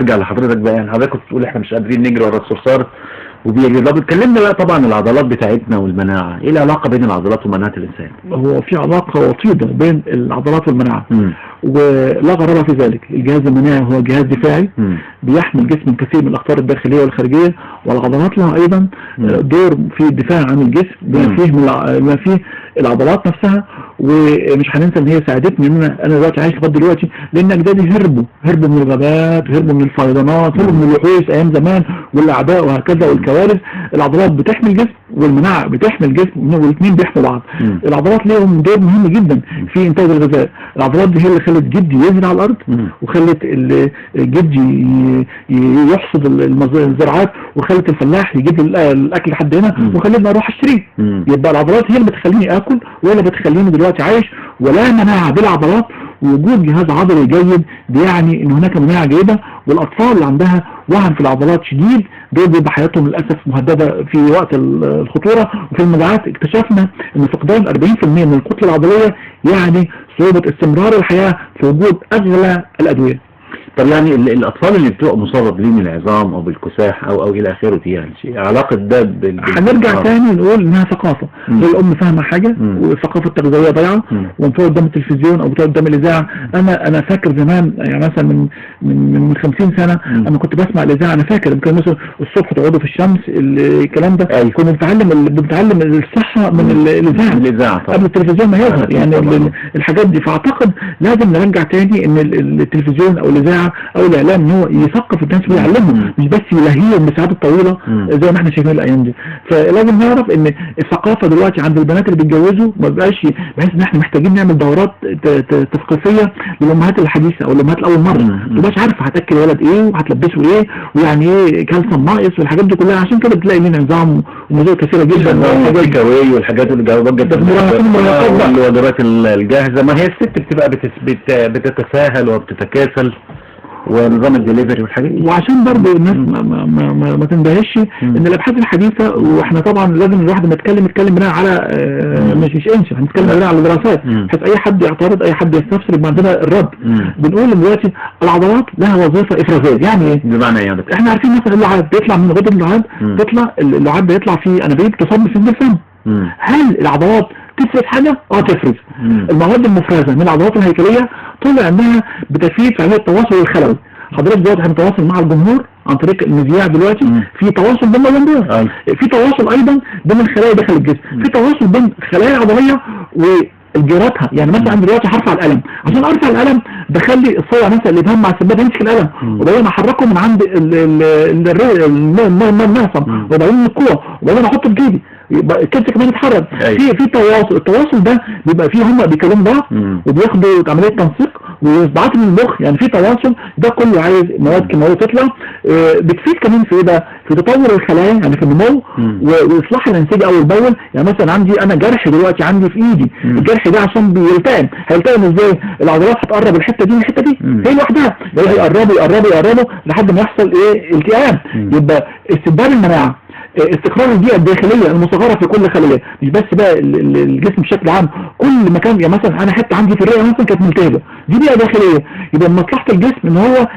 ارجع لحضرتك بقى، يعني حضرتك كنت بتقول احنا مش قادرين نجري ورا الصرصار وبيجري. طب اتكلمنا بقى طبعا العضلات بتاعتنا والمناعه، ايه العلاقه بين العضلات ومناعه الانسان؟ هو في علاقة وطيدة بين العضلات والمناعة، امم ولا غرابة في ذلك. الجهاز المناعي هو جهاز دفاعي امم بيحمي الجسم من كثير من الأخطار الداخلية والخارجية، والعضلات لها أيضا دور في الدفاع عن الجسم بما فيه العضلات نفسها. ومش هننسى ان هي ساعدتني ان انا دلوقتي عايش لغايه دلوقتي، لان اجدادي هربوا من الغابات، هربوا من الفيضانات، هربوا من الوحوش ايام زمان والاعداء وهكذا والكوارث. العضلات بتحمي الجسم والمناعه بتحمي الجسم، والاثنين بيحموا بعض. العضلات ليهم دور مهم جدا في انتاج الغذاء. العضلات دي هي اللي خلت جدي يزرع على الارض، وخلت جدي يحصد الزراعات، وخلت الفلاح يجيب الاكل لحد هنا، وخلتني اروح اشتريه. يبقى العضلات هي اللي بتخليني اكل، ولا بتخليني دلوقتي عايش. ولا مناعه بلا عضلات. وجود جهاز عضلي جيد بيعني ان هناك مناعه جيده. والاطفال اللي عندها وهن في العضلات شديد دول بيبقى حياتهم للاسف مهدده في وقت الخطوره. وفي المجاعات اكتشفنا ان فقدان 40% من الكتله العضليه يعني صعوبه استمرار الحياه في وجود اغلى الادويه. طب يعني الاطفال اللي بتبقى مصابه بلين العظام او بالكساح او الى اخره دي، يعني علاقه ده هنرجع تاني نقول انها ثقافه. الام فاهمه حاجه، وثقافه التغذيه ضايعه، وبتقعد قدام التلفزيون او بتقعد قدام الاذاعه. انا فاكر زمان، يعني مثلا من 50 سنه انا كنت بسمع الاذاعه. انا فاكر يمكن مثلا الصبح تقعدوا في الشمس، الكلام ده. كنا بنتعلم الصحه من الاذاعه قبل التلفزيون ما يظهر، يعني الحاجات دي. فاعتقد لازم نرجع تاني ان التلفزيون او الاذاعه او الاعلام ان هو يثقف الناس ويعلمهم، مش بس يلهيهم بالساعات الطويله زي ما احنا شايفين الايام دي. فلازم نعرف ان الثقافه دلوقتي عند البنات اللي بيتجوزوا ما بقاش، بحيث ان احنا محتاجين نعمل دورات تثقيفيه للامهات الحديثه او الامهات الاول مره. ما تبقاش عارفه هتاكل ولد ايه وهتلبسه ايه ويعني ايه كالسيوم ناقص والحاجات دي كلها. عشان كده بتلاقي لنا نظام وموضوع كثيره جدا، والحاجات الكاوي والحاجات والوجبات الجاهزه. ما هي الست بتبقى بتتساهل وبتتكاسل، ونظام الدليفري والحاجات دي. وعشان برضه الناس ما تندهش ان الابحاث الحديثه، واحنا طبعا لازم الواحد ما يتكلم بناء على مش انشا، هنتكلم بناء على دراسات، بحيث اي حد يعترض، اي حد يستفسر يبقى عندنا الرد. بنقول دلوقتي العضلات لها وظيفه افرازيه. يعني ايه؟ بمعنى ايه؟ احنا عارفين مثلا اللعاب بيطلع من غدد اللعاب، اللعاب بيطلع في انابيب تصب في الفم. هل العضلات تفرز حاجه؟ تفرز. المواد المفرزه من العضلات الهيكليه طلع انها بتفيد في عمليه التواصل الخلوي. حضرتك دلوقتي هنتواصل مع الجمهور عن طريق المذياع دلوقتي، في تواصل بين الجمهور، في تواصل ايضا بين الخلايا داخل الجسم، في تواصل بين خلايا عضليه وجيراتها. يعني مثلا انا دلوقتي هرفع القلم، عشان ارفع القلم بخلي الصبع مثلا اللي بيهم مع السبابه يمسك القلم، وبعدين احركه من عند المعصم، وبعدين الكوع، وبعدين احطه في جيبي، يبقى الكبس كمان يتحرك. في تواصل. التواصل ده بيبقى فيه هم بيكلموا بعض وبياخدوا عمليه تنسيق ويبعت من المخ. يعني في تواصل. ده كله عايز مواد كيماويه تطلع. بتفيد كمان في ايه ده؟ في تطور الخلايا، يعني في النمو واصلاح الانسجه اول باول. يعني مثلا عندي انا جرح دلوقتي عندي في ايدي، الجرح ده عشان هيلتئم ازاي؟ العضلات هتقرب الحته دي من الحته دي، هي لوحدها يقربوا لحد ما يحصل ايه؟ التئام. يبقى استبدال المناعه، استقرار البيئه الداخليه المصغره في كل خليه، مش بس بقى الجسم بشكل عام. كل مكان، يعني مثلا انا حته عندي في الرئه مثلا كانت ملتهبه، دي بيئه داخليه. يبقى من مصلحه الجسم ان هو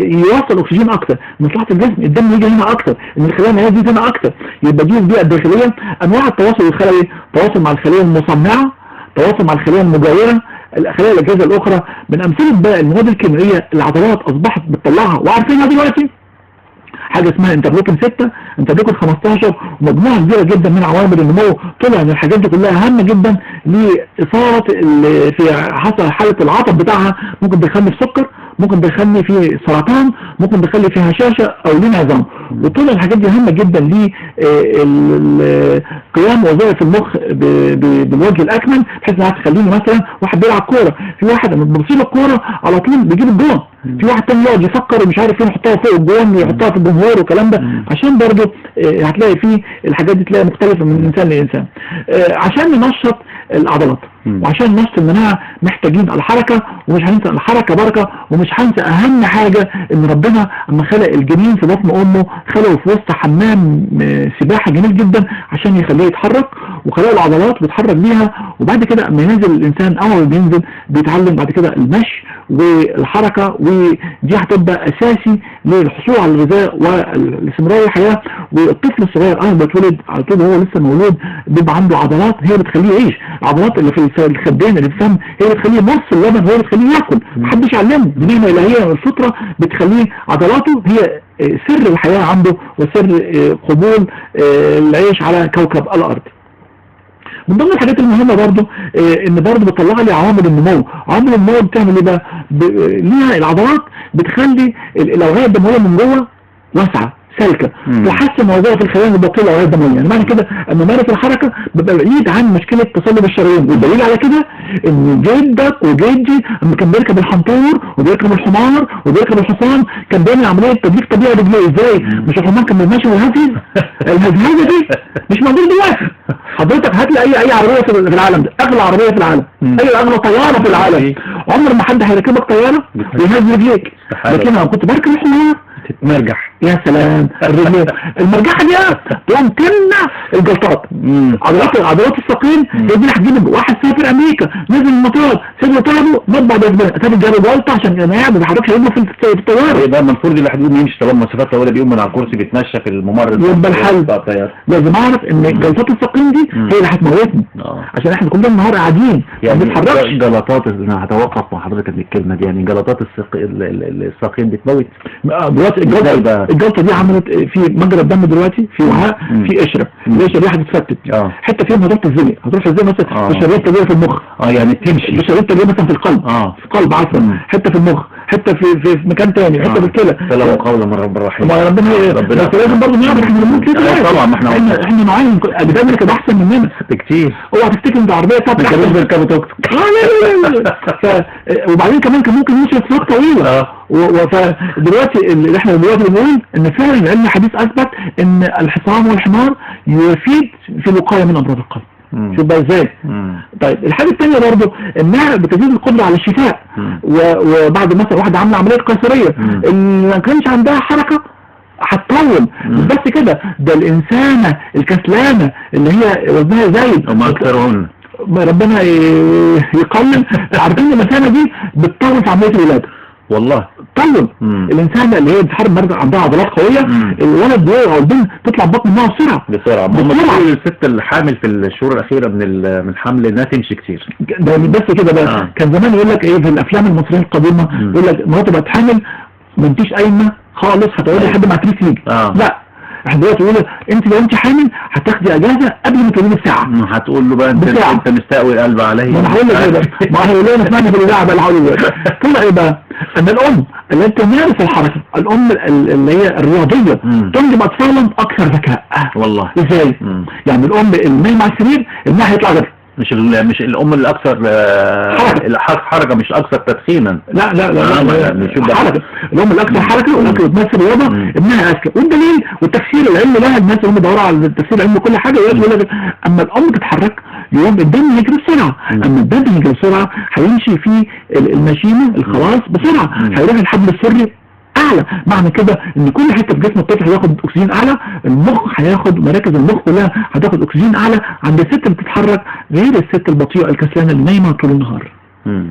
يوصل اكسجين اكتر، من مصلحه الجسم الدم يجي هنا اكتر، ان الخلايا دي هنا اكتر. يبقى دي البيئه الداخليه. انواع التواصل الخلوي: تواصل مع الخليه المصنعه، تواصل مع الخليه المجاوره، الخلايا الاجهزه الاخرى. من امثله بقى المواد الكيميائيه العضلات اصبحت بتطلعها وعارفينها دلوقتي حاجه اسمها انترلوكين 6، انترلوكين 15، ومجموعه كبيره جدا من عوامل النمو. طلع ان الحاجات دي كلها هامه جدا لاثاره في حصل حاله العطب بتاعها. ممكن تخلي في سكر، ممكن تخلي في سرطان، ممكن تخلي في هشاشه او لين عظام. وطلع الحاجات دي هامه جدا لقيام وظائف المخ بالوجه الاكمل، بحيث انها تخليني مثلا واحد بيلعب كوره، في واحد لما بيصيب الكوره على طول بيجيب الجون، في واحد تاني يقعد يفكر ومش عارف فين يحطها فوق الجون ويحطها في الجمهور والكلام ده. عشان برضه هتلاقي فيه الحاجات دي تلاقي مختلفه من انسان لانسان. عشان ننشط العضلات وعشان ننشط المناعه محتاجين الحركه، ومش هننسى الحركه بركه. ومش هنسى اهم حاجه ان ربنا اما خلق الجنين في بطن امه خلقه في وسط حمام سباحه جميل جدا عشان يخليه يتحرك. وخلايا العضلات بيتحرك بيها. وبعد كده اما ينزل الانسان اول ما بينزل بيتعلم بعد كده المشي والحركه، ودي هتبقى اساسي للحصول على الغذاء والاستمرار الحياه. والطفل الصغير اول ما بيتولد على طول وهو لسه مولود بيبقى عنده عضلات هي بتخليه يعيش. العضلات اللي في الخدين اللي في الفم هي بتخليه يمص اللبن، هي بتخليه ياكل، محدش يعلمه. دي نعمه الهيه والفطره بتخليه عضلاته هي سر الحياه عنده وسر قبول العيش على كوكب الارض. من ضمن الحاجات المهمة برضو ان برضو بتطلع لي عوامل النمو. عوامل النمو بتعمل ايه بقى؟ ليها العضلات بتخلي الاوعية الدموية من جوه واسعة سالكة، تحسن وظائف الخلايا البطيئة الاوعية الدموية. يعني معنى كده ان ممارس الحركة بيبقى بعيد عن مشكلة تصلب الشرايين. والدليل على كده ان جدك وجدي لما كان بيركب الحنطور وبيركب الحمار وبيركب الحصان كان بيعمل عملية تدليك طبيعي رجليه. ازاي؟ مش الحمار كان ماشي ويهزز؟ الهزازة دي مش موجودة دلوقتي. حضرتك هات لي اي عربية في العالم ده، اغلى عربية في العالم، اغلى طيارة في العالم، عمر ما حد هيركبك طيارة ويهز رجليك. لكن انا كنت بركب الحمار تتمرجح. يا سلام الرجلين المرجحه دي تقوم تمنع الجلطات. عضلات الساقين هي دي اللي هتجيب واحد سافر امريكا نزل المطار سيبه طلبه مطبع باسبان اتاري جاب جلطه عشان كان قاعد ما بيتحركش رجله في الطياره. يبقى المفروض اللي هتقول يمشي طالما مسافات طويله بيقوم من على الكرسي بيتمشى في الممرض. يبقى الحل لازم اعرف ان جلطات الساقين دي هي اللي هتموتني عشان احنا كل النهار قاعدين ما بنتحركش. جلطات انا هتوقف مع حضرتك من الكلمه دي، يعني جلطات الساقين بتموت دلوقتي. الجلطه دي عملت في مجرى الدم دلوقتي في وعاء في قشره، القشره دي هتتفتت حته فيهم هتروح تتزنق، هتروح تتزنق مثلا في الشرايين التاجيه في المخ. يعني تمشي الشرايين التاجيه مثلا في القلب في قلب عصب، حته في المخ، حته في مكان تاني، حته في الكلى. سلام قولا من رب الرحيم. ربنا بس لازم برضه نعرف احنا بنموت كده. طبعا ما احنا نوعين اجدادنا كده احسن مننا بكتير. اوعى تفتكر انت عربيه بتاعتك كمان بيركبوا توك توك. وبعدين كمان كان ممكن يمشي في وقت طويله. فدلوقتي اللي احنا دلوقتي بنقول ان فعلا العلم الحديث اثبت ان الحصان والحمار يفيد في الوقايه من امراض القلب. شوف بقى ازاي. طيب الحاجه الثانيه برضه انها بتزيد القدره على الشفاء. وبعد مثلا واحده عامله عمليه قيصريه اللي ما كانش عندها حركه هتطول. مش بس كده، ده الانسانه الكسلانه اللي هي وزنها زايد وما اكثرهن ربنا يقلل. عارفين المثانه دي بتطول في عمليه الولاده والله. طول الانسان اللي هي بتحارب مرضى عندها عضلات قويه الولد او البنت تطلع بطن منها بسرعه. الست الحامل في الشهور الاخيره من الحمل انها تمشي كتير. ده بس كده بقى. كان زمان يقول لك ايه في الافلام المصريه القديمه يقول لك مراته بقت حامل ما انتيش قايمه خالص هتقعدي لحد ما تريك تيجي. لا احنا دلوقتي بنقول انت لو انت حامل هتاخدي اجازه قبل ما تولدي بساعه. هتقول له بقى انت مستقوي قلب عليا. ما انا هقول لك كده، ما هقول له اسمعني في الاذاعه بقى هقول لك طلع ايه بقى؟ ان الام اللي تمارس الحركه، الام اللي هي الرياضيه تنجب اطفالا اكثر ذكاء. والله ازاي؟ يعني الام اللي نايمه على السرير ابنها هيطلع ذكي. مش الام الاكثر حركه مش الاكثر تدخينا. لا حركه. الام الاكثر حركه والاكثر بتمثل رياضه ابنها اذكى. والدليل والتفسير العلمي لها الناس اللي هم بيدوروا على التفسير العلمي كل حاجه يقول لك اما الام تتحرك يوم الدم يجري بسرعه. اما الدم يجري بسرعه هيمشي في الماشينه الخلاص بسرعه، هيروح الحبل السري اعلى. معنى كده ان كل حته في جسم الطفل هياخد اكسجين اعلى، المخ هياخد مراكز المخ كلها هتاخد اكسجين اعلى عند الست اللي بتتحرك غير الست البطيئه الكسلانه اللي نايمه طول النهار.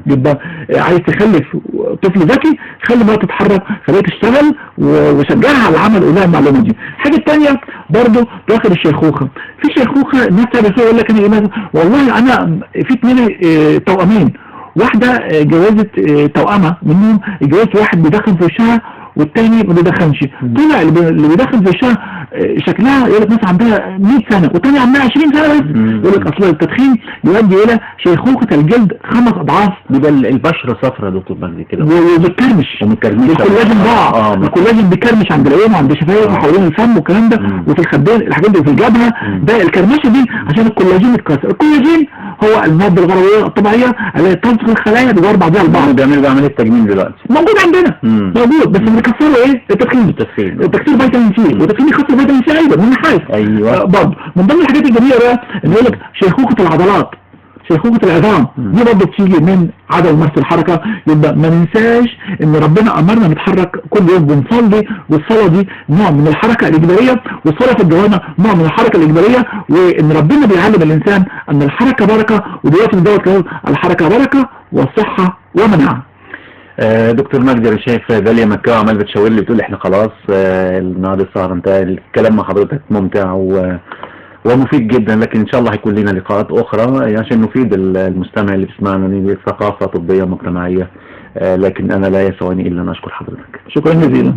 يبقى عايز تخلف طفل ذكي خلي مراتك تتحرك، خليها تشتغل وشجعها على العمل ولا المعلومه دي. الحاجه الثانيه برضه تاخد الشيخوخه. في شيخوخه الناس يقول لك انا والله انا في 2 توأمين، واحده جوازت توأمه منهم، جوازت واحد بيدخن في وشها والتاني ما بيدخنش. طلع اللي بيدخن في وشها شكلها يقول لك مثلا عندها 100 سنه والتاني عندها 20 سنه بس. يقول لك اصل التدخين يؤدي الى شيخوخه الجلد 5 أضعاف. بيبقى البشره صفرا يا دكتور مجدي كده وبتكرمش الكولاجين ضاع. الكولاجين بيكرمش عند العين وعند الشفايف وحوالين الفم والكلام ده وفي الخدين الحاجات دي وفي الجبهه. ده الكرمشه دي عشان الكولاجين اتكسر. الكولاجين هو الماده الغرويه الطبيعيه اللي تنسق الخلايا بتدور بعضها البعض. بيعملوا عمليه تجميل دلوقتي موجود عندنا موجود بس بنكسره ايه؟ التدخين فيتامين سي والتدخين يخسر فيتامين سي ايضا والنحاس. ايوه برضه من ضمن الحاجات الجميله بقى ان يقول لك شيخوخه العضلات شيخوخة العظام دي برضه بتيجي من عدم ممارسة الحركة. يبقى ما ننساش ان ربنا امرنا نتحرك كل يوم بنصلي، والصلاة دي نوع من الحركة الإجبارية، والصلاة في الجوانب نوع من الحركة الإجبارية، وان ربنا بيعلم الانسان ان الحركة بركة، ودلوقتي دوت الحركة بركة والصحة ومنعها. دكتور مجدي، انا شايف داليا مكاوي عمال بتشاور لي بتقول احنا خلاص النهارده السهره انتهى. الكلام مع حضرتك ممتع ومفيد جدا، لكن ان شاء الله هيكون لنا لقاءات اخرى عشان نفيد المستمع اللي بيسمعنا بثقافه طبيه مجتمعيه. لكن انا لا يسعني الا ان اشكر حضرتك. شكرا جزيلا.